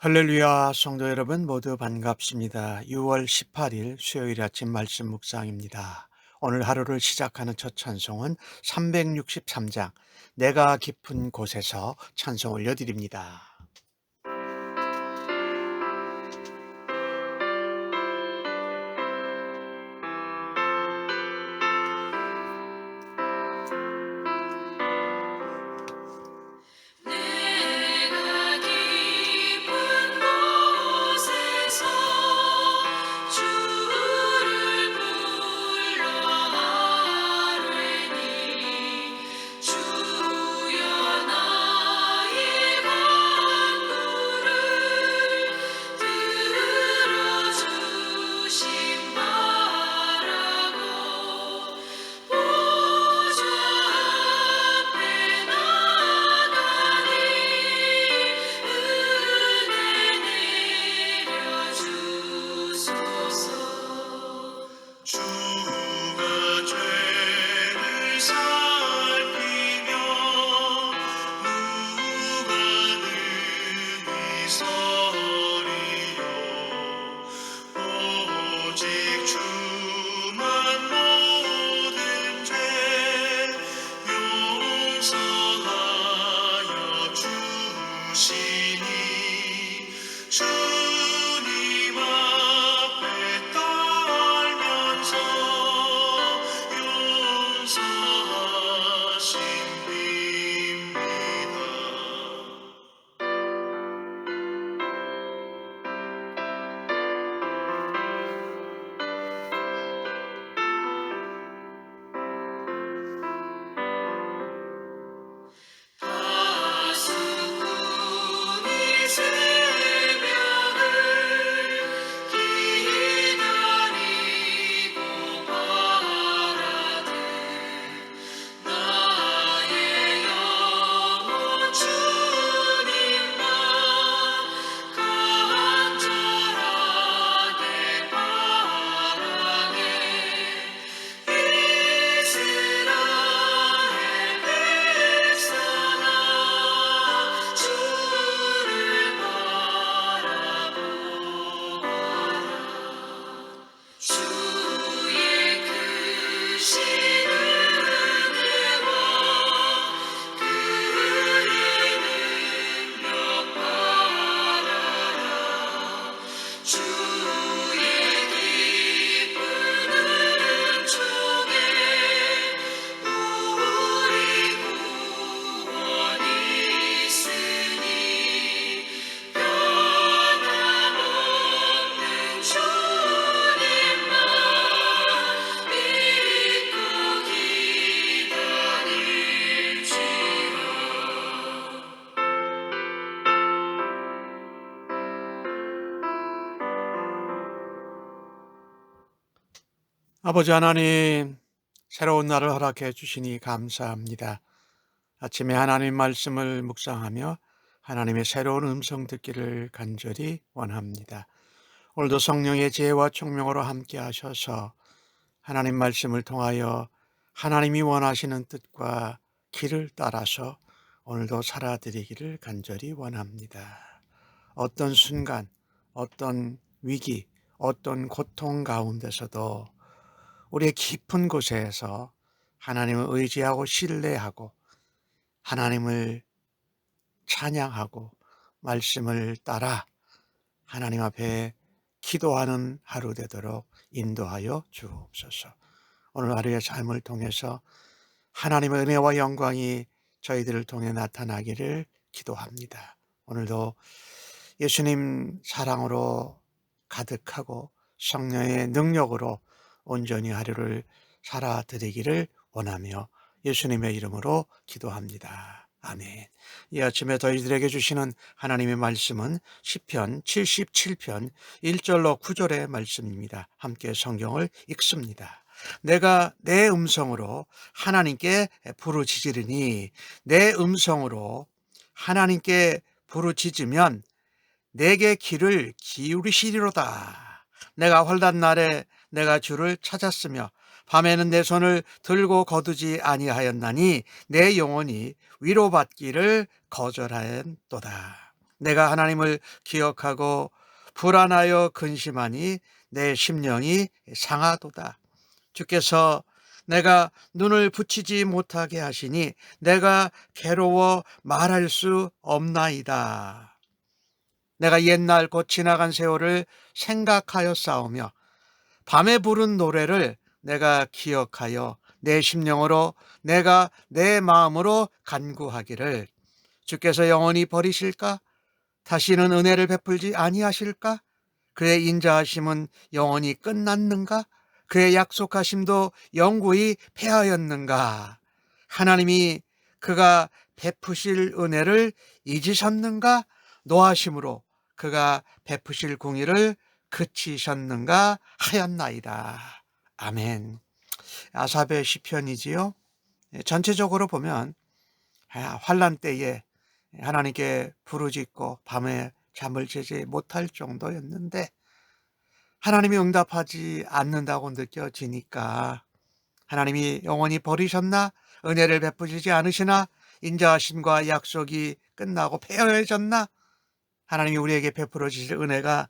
할렐루야, 성도 여러분 모두 반갑습니다. 6월 18일 수요일 아침 말씀 묵상입니다. 오늘 하루를 시작하는 첫 찬송은 363장 내가 깊은 곳에서 찬송 올려드립니다. 내가 깊은 곳에서 주를 불러 아뢰니 주여 나의 간구를 들어주심 바라고 보좌 앞에 나가니 은혜 내려주소서. 주가 죄를 살피며 누가 능히 서리요. 오직 주만 모든 죄 용서하여 주시니 주님 앞에 떨면서 용서하십니다. 하수꾼이 새벽을 기다리고 바라듯 나의 영혼 주님만 간절하게 바라네. 이스라엘 백성아 주를 바라보아라. 주의 크신 은혜와 그의 능력 바라라. 주의 깊은 은총에 우리 구원이 있으니 변함없는 주님만 믿고 기다릴지라. 아버지 하나님, 새로운 날을 허락해 주시니 감사합니다. 아침에 하나님 말씀을 묵상하며 하나님의 새로운 음성 듣기를 간절히 원합니다. 오늘도 성령의 지혜와 총명으로 함께 하셔서 하나님 말씀을 통하여 하나님이 원하시는 뜻과 길을 따라서 오늘도 살아드리기를 간절히 원합니다. 어떤 순간, 어떤 위기, 어떤 고통 가운데서도 우리의 깊은 곳에서 하나님을 의지하고 신뢰하고 하나님을 찬양하고 말씀을 따라 하나님 앞에 기도하는 하루 되도록 인도하여 주옵소서. 오늘 하루의 삶을 통해서 하나님의 은혜와 영광이 저희들을 통해 나타나기를 기도합니다. 오늘도 예수님 사랑으로 가득하고 성령의 능력으로 온전히 하루를 살아드리기를 원하며 예수님의 이름으로 기도합니다. 아멘. 이 아침에 저희들에게 주시는 하나님의 말씀은 시편 77편 1절로 9절의 말씀입니다. 함께 성경을 읽습니다. 내가 내 음성으로 하나님께 부르짖으리니 내 음성으로 하나님께 부르짖으면 내게 귀를 기울이시리로다. 내가 홀단 날에 내가 주를 찾았으며 밤에는 내 손을 들고 거두지 아니하였나니 내 영혼이 위로받기를 거절하였도다. 내가 하나님을 기억하고 불안하여 근심하니 내 심령이 상하도다. 주께서 내가 눈을 붙이지 못하게 하시니 내가 괴로워 말할 수 없나이다. 내가 옛날 곧 지나간 세월을 생각하여 싸우며 밤에 부른 노래를 내가 기억하여 내 심령으로 내가 내 마음으로 간구하기를 주께서 영원히 버리실까? 다시는 은혜를 베풀지 아니하실까? 그의 인자하심은 영원히 끝났는가? 그의 약속하심도 영구히 패하였는가? 하나님이 그가 베푸실 은혜를 잊으셨는가? 노하심으로 그가 베푸실 공의를 그치셨는가 하였나이다. 아멘. 아삽의 시편이지요. 전체적으로 보면 환난 때에 하나님께 부르짖고 밤에 잠을 재지 못할 정도였는데 하나님이 응답하지 않는다고 느껴지니까 하나님이 영원히 버리셨나? 은혜를 베푸시지 않으시나? 인자하심과 약속이 끝나고 폐허해졌나? 하나님이 우리에게 베풀어 주실 은혜가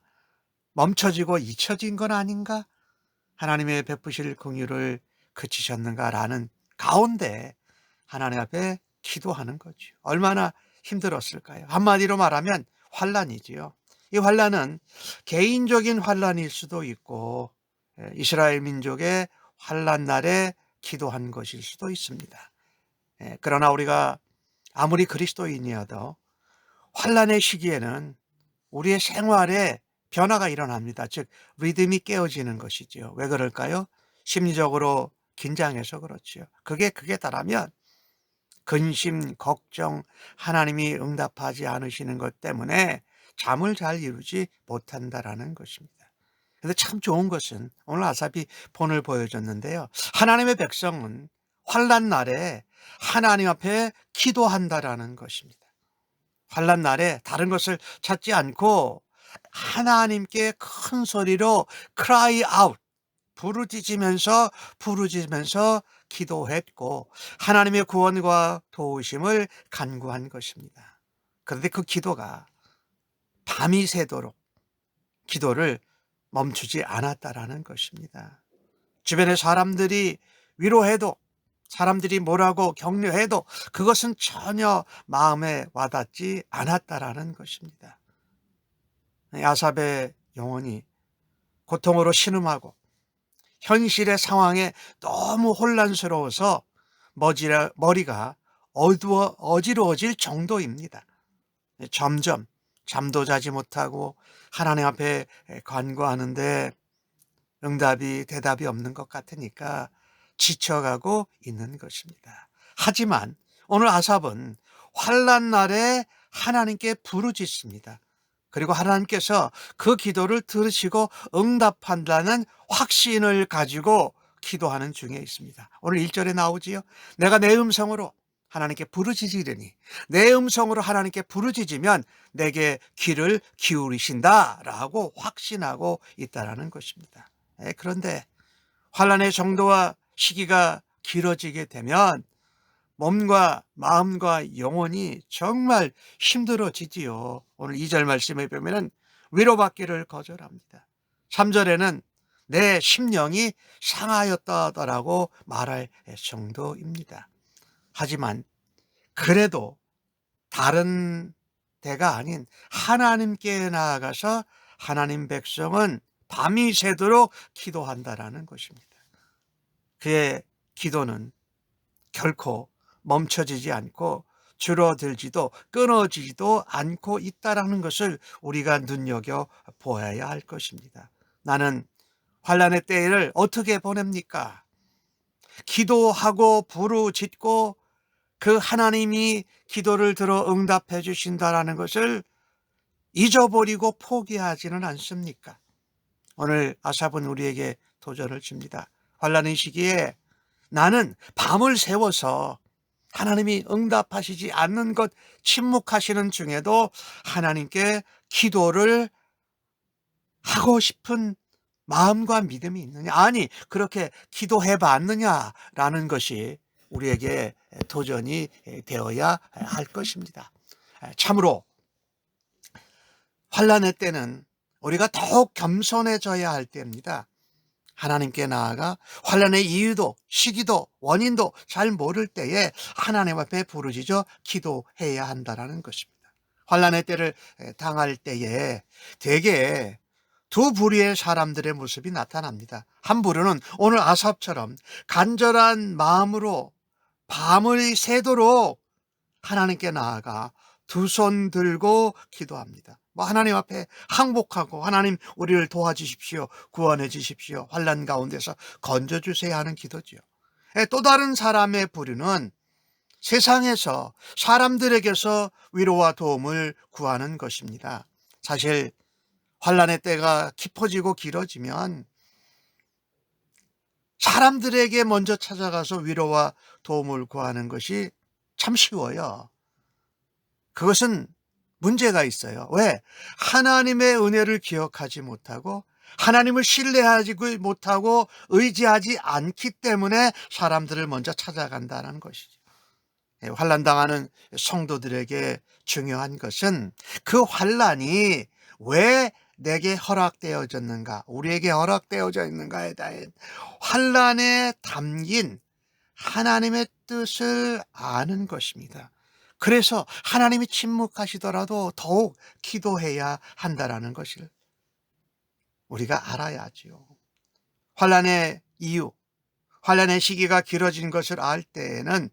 멈춰지고 잊혀진 건 아닌가? 하나님의 베푸실 긍휼을 그치셨는가라는 가운데 하나님 앞에 기도하는 거죠. 얼마나 힘들었을까요? 한마디로 말하면 환난이지요. 이 환난은 개인적인 환난일 수도 있고 이스라엘 민족의 환난 날에 기도한 것일 수도 있습니다. 그러나 우리가 아무리 그리스도인이어도 환난의 시기에는 우리의 생활에 변화가 일어납니다. 즉 리듬이 깨어지는 것이죠. 왜 그럴까요? 심리적으로 긴장해서 그렇죠. 그게 다라면 근심, 걱정, 하나님이 응답하지 않으시는 것 때문에 잠을 잘 이루지 못한다라는 것입니다. 그런데 참 좋은 것은 오늘 아삽이 본을 보여줬는데요. 하나님의 백성은 환난 날에 하나님 앞에 기도한다라는 것입니다. 환난 날에 다른 것을 찾지 않고 하나님께 큰 소리로 cry out, 부르짖으면서 기도했고 하나님의 구원과 도우심을 간구한 것입니다. 그런데 그 기도가 밤이 새도록 기도를 멈추지 않았다라는 것입니다. 주변의 사람들이 위로해도 사람들이 뭐라고 격려해도 그것은 전혀 마음에 와닿지 않았다라는 것입니다. 아삽의 영혼이 고통으로 신음하고 현실의 상황에 너무 혼란스러워서 머리가 어지러워질 정도입니다. 점점 잠도 자지 못하고 하나님 앞에 간구하는데 대답이 없는 것 같으니까 지쳐가고 있는 것입니다. 하지만 오늘 아삽은 환난 날에 하나님께 부르짖습니다. 그리고 하나님께서 그 기도를 들으시고 응답한다는 확신을 가지고 기도하는 중에 있습니다. 오늘 1절에 나오지요. 내가 내 음성으로 하나님께 부르짖으리니 내 음성으로 하나님께 부르짖으면 내게 귀를 기울이신다라고 확신하고 있다라는 것입니다. 그런데 환난의 정도와 시기가 길어지게 되면 몸과 마음과 영혼이 정말 힘들어지지요. 오늘 2절 말씀에 보면 위로받기를 거절합니다. 3절에는 내 심령이 상하였다라고 말할 정도입니다. 하지만 그래도 다른 데가 아닌 하나님께 나아가서 하나님 백성은 밤이 새도록 기도한다라는 것입니다. 그의 기도는 결코 멈춰지지 않고 줄어들지도 끊어지지도 않고 있다라는 것을 우리가 눈여겨 보아야 할 것입니다. 나는 환난의 때를 어떻게 보냅니까? 기도하고 부르짖고 그 하나님이 기도를 들어 응답해 주신다라는 것을 잊어버리고 포기하지는 않습니까? 오늘 아삽은 우리에게 도전을 줍니다. 환난의 시기에 나는 밤을 새워서 하나님이 응답하시지 않는 것 침묵하시는 중에도 하나님께 기도를 하고 싶은 마음과 믿음이 있느냐? 아니, 그렇게 기도해 봤느냐라는 것이 우리에게 도전이 되어야 할 것입니다. 참으로 환난의 때는 우리가 더욱 겸손해져야 할 때입니다. 하나님께 나아가 환난의 이유도 시기도 원인도 잘 모를 때에 하나님 앞에 부르짖어 기도해야 한다는 것입니다. 환난의 때를 당할 때에 대개 두 부류의 사람들의 모습이 나타납니다. 한 부류는 오늘 아삽처럼 간절한 마음으로 밤을 새도록 하나님께 나아가 두 손 들고 기도합니다. 하나님 앞에 항복하고 하나님 우리를 도와주십시오. 구원해 주십시오. 환난 가운데서 건져주세요 하는 기도지요. 또 다른 사람의 부류는 세상에서 사람들에게서 위로와 도움을 구하는 것입니다. 사실 환난의 때가 깊어지고 길어지면 사람들에게 먼저 찾아가서 위로와 도움을 구하는 것이 참 쉬워요. 그것은 문제가 있어요. 왜? 하나님의 은혜를 기억하지 못하고 하나님을 신뢰하지 못하고 의지하지 않기 때문에 사람들을 먼저 찾아간다는 것이죠. 환난당하는 성도들에게 중요한 것은 그 환난이 왜 내게 허락되어졌는가, 우리에게 허락되어져 있는가에 대한 환난에 담긴 하나님의 뜻을 아는 것입니다. 그래서 하나님이 침묵하시더라도 더욱 기도해야 한다는 것을 우리가 알아야지요. 환난의 이유, 환난의 시기가 길어진 것을 알 때에는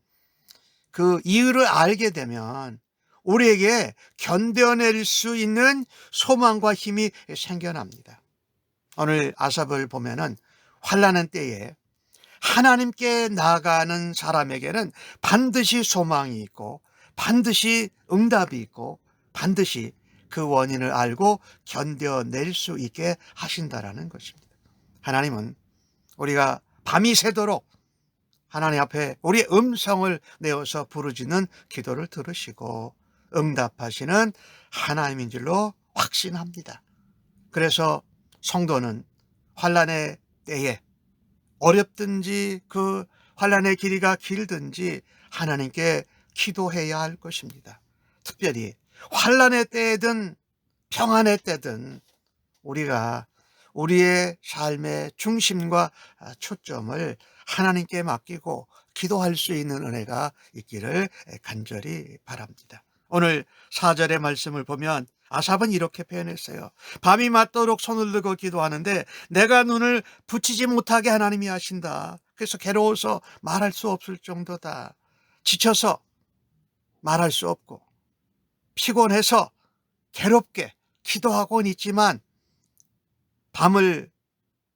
그 이유를 알게 되면 우리에게 견뎌낼 수 있는 소망과 힘이 생겨납니다. 오늘 아삽을 보면은 환난의 때에 하나님께 나아가는 사람에게는 반드시 소망이 있고 반드시 응답이 있고 반드시 그 원인을 알고 견뎌낼 수 있게 하신다라는 것입니다. 하나님은 우리가 밤이 새도록 하나님 앞에 우리의 음성을 내어서 부르짖는 기도를 들으시고 응답하시는 하나님인 줄로 확신합니다. 그래서 성도는 환난의 때에 어렵든지 그 환난의 길이가 길든지 하나님께 기도해야 할 것입니다. 특별히 환난의 때든 평안의 때든 우리가 우리의 삶의 중심과 초점을 하나님께 맡기고 기도할 수 있는 은혜가 있기를 간절히 바랍니다. 오늘 4절의 말씀을 보면 아삽은 이렇게 표현했어요. 밤이 맞도록 손을 들고 기도하는데 내가 눈을 붙이지 못하게 하나님이 하신다. 그래서 괴로워서 말할 수 없을 정도다. 지쳐서 말할 수 없고 피곤해서 괴롭게 기도하고는 있지만 밤을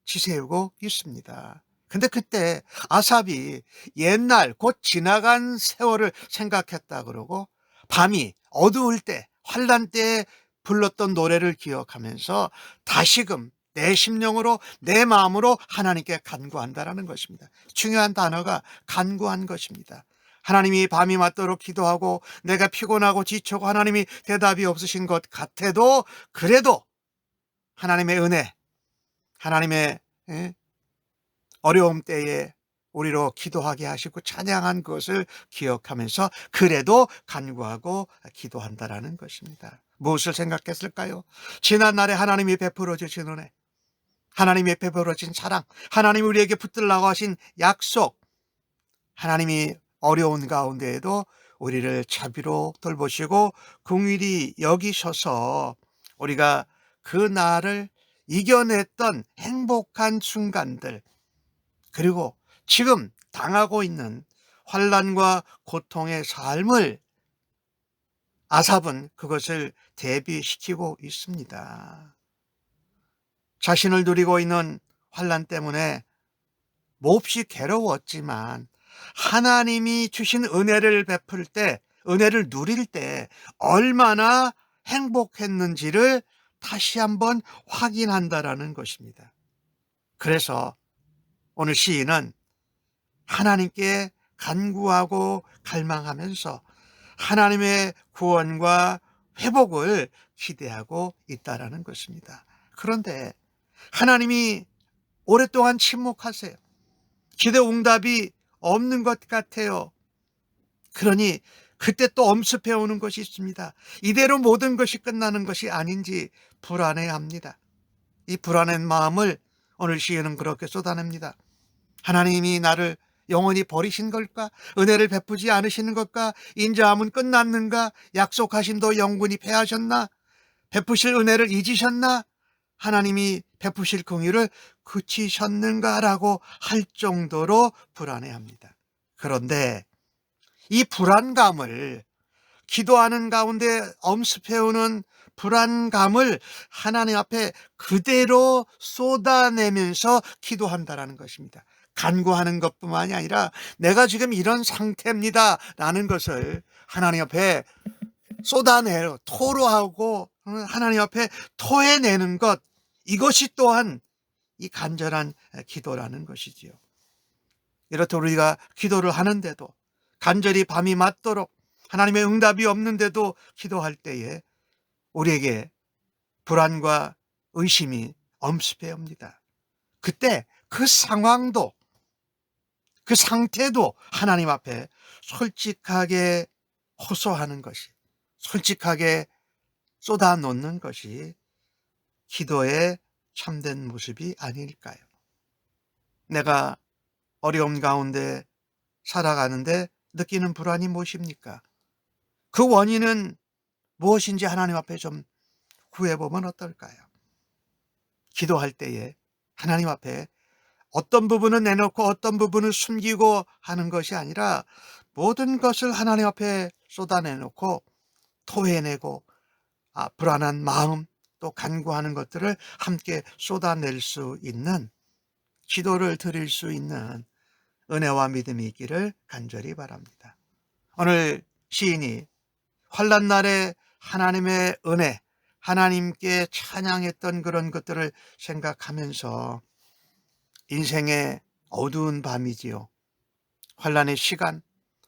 지새우고 있습니다. 근데 그때 아삽이 옛날 곧 지나간 세월을 생각했다 그러고 밤이 어두울 때 환난 때에 불렀던 노래를 기억하면서 다시금 내 심령으로 내 마음으로 하나님께 간구한다라는 것입니다. 중요한 단어가 간구한 것입니다. 하나님이 밤이 맞도록 기도하고 내가 피곤하고 지치고 하나님이 대답이 없으신 것 같아도 그래도 하나님의 은혜, 하나님의 어려움 때에 우리로 기도하게 하시고 찬양한 것을 기억하면서 그래도 간구하고 기도한다라는 것입니다. 무엇을 생각했을까요? 지난날에 하나님이 베풀어 주신 은혜, 하나님이 베풀어 주신 사랑, 하나님이 우리에게 붙들라고 하신 약속, 하나님이 어려운 가운데에도 우리를 자비로 돌보시고 긍휼히 여기셔서 우리가 그 날을 이겨냈던 행복한 순간들, 그리고 지금 당하고 있는 환난과 고통의 삶을 아삽은 그것을 대비시키고 있습니다. 자신을 누리고 있는 환난 때문에 몹시 괴로웠지만 하나님이 주신 은혜를 베풀 때, 은혜를 누릴 때 얼마나 행복했는지를 다시 한번 확인한다라는 것입니다. 그래서 오늘 시인은 하나님께 간구하고 갈망하면서 하나님의 구원과 회복을 기대하고 있다라는 것입니다. 그런데 하나님이 오랫동안 침묵하세요. 기도 응답이 없는 것 같아요. 그러니 그때 또 엄습해 오는 것이 있습니다. 이대로 모든 것이 끝나는 것이 아닌지 불안해합니다. 이 불안한 마음을 오늘 시인은 그렇게 쏟아냅니다. 하나님이 나를 영원히 버리신 걸까? 은혜를 베푸지 않으시는 걸까? 인자함은 끝났는가? 약속하심도 영원히 패하셨나? 베푸실 은혜를 잊으셨나? 하나님이 베푸실 긍휼을 그치셨는가라고 할 정도로 불안해합니다. 그런데 이 불안감을, 기도하는 가운데 엄습해오는 불안감을 하나님 앞에 그대로 쏟아내면서 기도한다라는 것입니다. 간구하는 것뿐만이 아니라 내가 지금 이런 상태입니다 라는 것을 하나님 앞에 쏟아내려 토로하고 하나님 앞에 토해내는 것, 이것이 또한 이 간절한 기도라는 것이지요. 이렇듯 우리가 기도를 하는데도, 간절히 밤이 맞도록 하나님의 응답이 없는데도 기도할 때에 우리에게 불안과 의심이 엄습해 옵니다. 그때 그 상황도, 그 상태도 하나님 앞에 솔직하게 호소하는 것이, 솔직하게 쏟아놓는 것이 기도의 참된 모습이 아닐까요? 내가 어려움 가운데 살아가는데 느끼는 불안이 무엇입니까? 그 원인은 무엇인지 하나님 앞에 좀 구해보면 어떨까요? 기도할 때에 하나님 앞에 어떤 부분은 내놓고 어떤 부분은 숨기고 하는 것이 아니라 모든 것을 하나님 앞에 쏟아내놓고 토해내고 불안한 마음, 또 간구하는 것들을 함께 쏟아낼 수 있는, 기도를 드릴 수 있는 은혜와 믿음이 있기를 간절히 바랍니다. 오늘 시인이 환난 날에 하나님의 은혜, 하나님께 찬양했던 그런 것들을 생각하면서 인생의 어두운 밤이지요. 환난의 시간,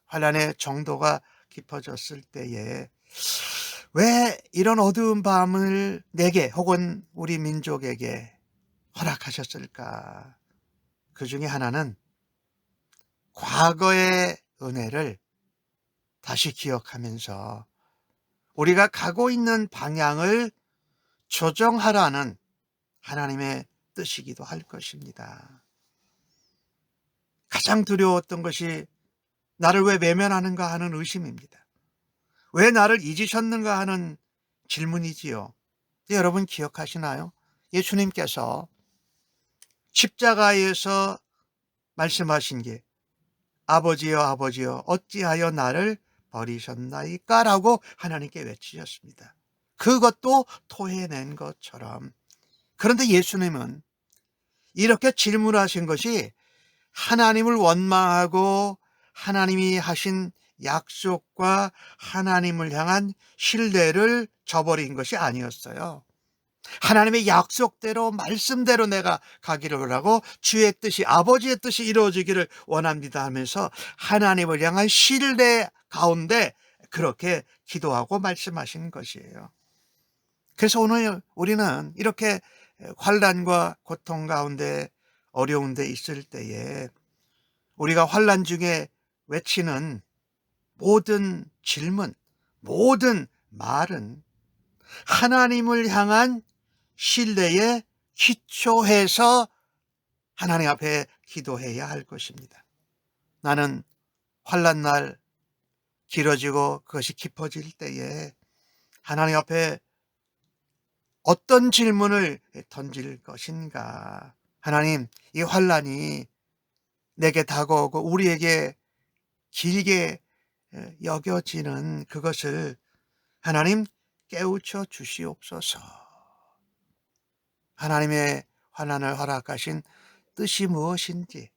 환난의 정도가 깊어졌을 때에 왜 이런 어두운 밤을 내게 혹은 우리 민족에게 허락하셨을까? 그 중에 하나는 과거의 은혜를 다시 기억하면서 우리가 가고 있는 방향을 조정하라는 하나님의 뜻이기도 할 것입니다. 가장 두려웠던 것이 나를 왜 외면하는가 하는 의심입니다. 왜 나를 잊으셨는가 하는 질문이지요. 여러분 기억하시나요? 예수님께서 십자가에서 말씀하신 게 아버지여 아버지여 어찌하여 나를 버리셨나이까? 라고 하나님께 외치셨습니다. 그것도 토해낸 것처럼. 그런데 예수님은 이렇게 질문하신 것이 하나님을 원망하고 하나님이 하신 약속과 하나님을 향한 신뢰를 저버린 것이 아니었어요. 하나님의 약속대로 말씀대로 내가 가기를 하고 주의 뜻이, 아버지의 뜻이 이루어지기를 원합니다 하면서 하나님을 향한 신뢰 가운데 그렇게 기도하고 말씀하신 것이에요. 그래서 오늘 우리는 이렇게 환난과 고통 가운데 어려운 데 있을 때에 우리가 환난 중에 외치는 모든 질문, 모든 말은 하나님을 향한 신뢰에 기초해서 하나님 앞에 기도해야 할 것입니다. 나는 환난 날 길어지고 그것이 깊어질 때에 하나님 앞에 어떤 질문을 던질 것인가? 하나님, 이 환난이 내게 다가오고 우리에게 길게 여겨지는 그것을 하나님 깨우쳐 주시옵소서. 하나님의 환난을 허락하신 뜻이 무엇인지,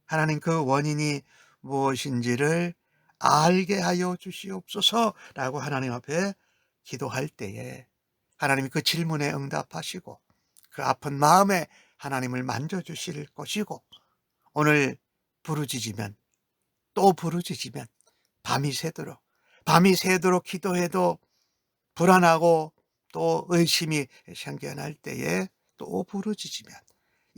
하나님 그 원인이 무엇인지를 알게 하여 주시옵소서라고 하나님 앞에 기도할 때에 하나님이 그 질문에 응답하시고 그 아픈 마음에 하나님을 만져주실 것이고, 오늘 부르짖으면 또 부르짖으면 밤이 새도록 기도해도 불안하고 또 의심이 생겨날 때에 또 부르짖으면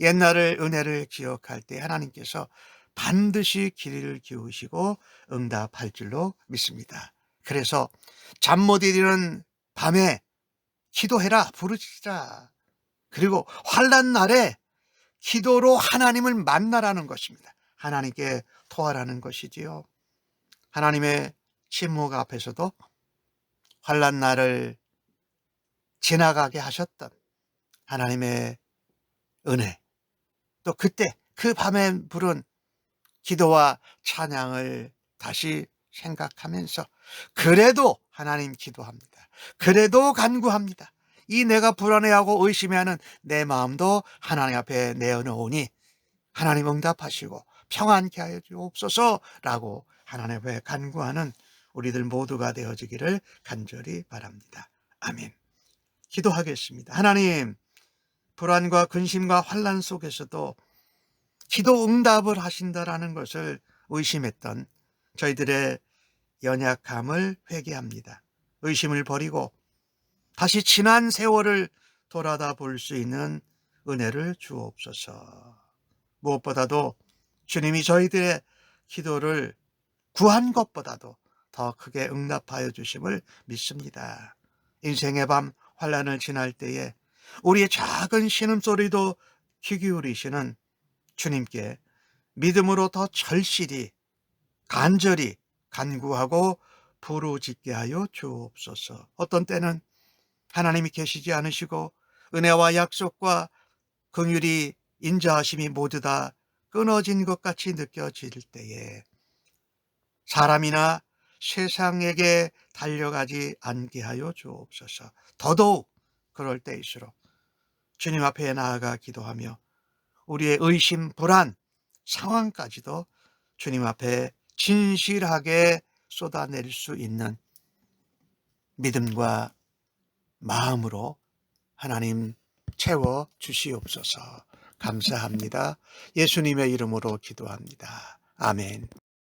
옛날의 은혜를 기억할 때 하나님께서 반드시 귀를 기울이시고 응답할 줄로 믿습니다. 그래서 잠 못 이루는 밤에 기도해라, 부르짖으라. 그리고 환난 날에 기도로 하나님을 만나라는 것입니다. 하나님께 토하라는 것이지요. 하나님의 침묵 앞에서도 환난 날을 지나가게 하셨던 하나님의 은혜, 또 그때 그 밤에 부른 기도와 찬양을 다시 생각하면서 그래도 하나님 기도합니다. 그래도 간구합니다. 이 내가 불안해하고 의심해하는 내 마음도 하나님 앞에 내어놓으니 하나님 응답하시고 평안케 하여 주옵소서라고 하나님 앞에 간구하는 우리들 모두가 되어지기를 간절히 바랍니다. 아멘. 기도하겠습니다. 하나님, 불안과 근심과 환난 속에서도 기도 응답을 하신다라는 것을 의심했던 저희들의 연약함을 회개합니다. 의심을 버리고 다시 지난 세월을 돌아다 볼 수 있는 은혜를 주옵소서. 무엇보다도 주님이 저희들의 기도를 구한 것보다도 더 크게 응답하여 주심을 믿습니다. 인생의 밤 환난을 지날 때에 우리의 작은 신음소리도 귀 기울이시는 주님께 믿음으로 더 절실히 간절히 간구하고 부르짖게 하여 주옵소서. 어떤 때는 하나님이 계시지 않으시고 은혜와 약속과 긍휼이 인자하심이 모두 다 끊어진 것 같이 느껴질 때에 사람이나 세상에게 달려가지 않게 하여 주옵소서. 더더욱 그럴 때일수록 주님 앞에 나아가 기도하며 우리의 의심, 불안 상황까지도 주님 앞에 진실하게 쏟아낼 수 있는 믿음과 마음으로 하나님 채워 주시옵소서. 감사합니다. 예수님의 이름으로 기도합니다. 아멘.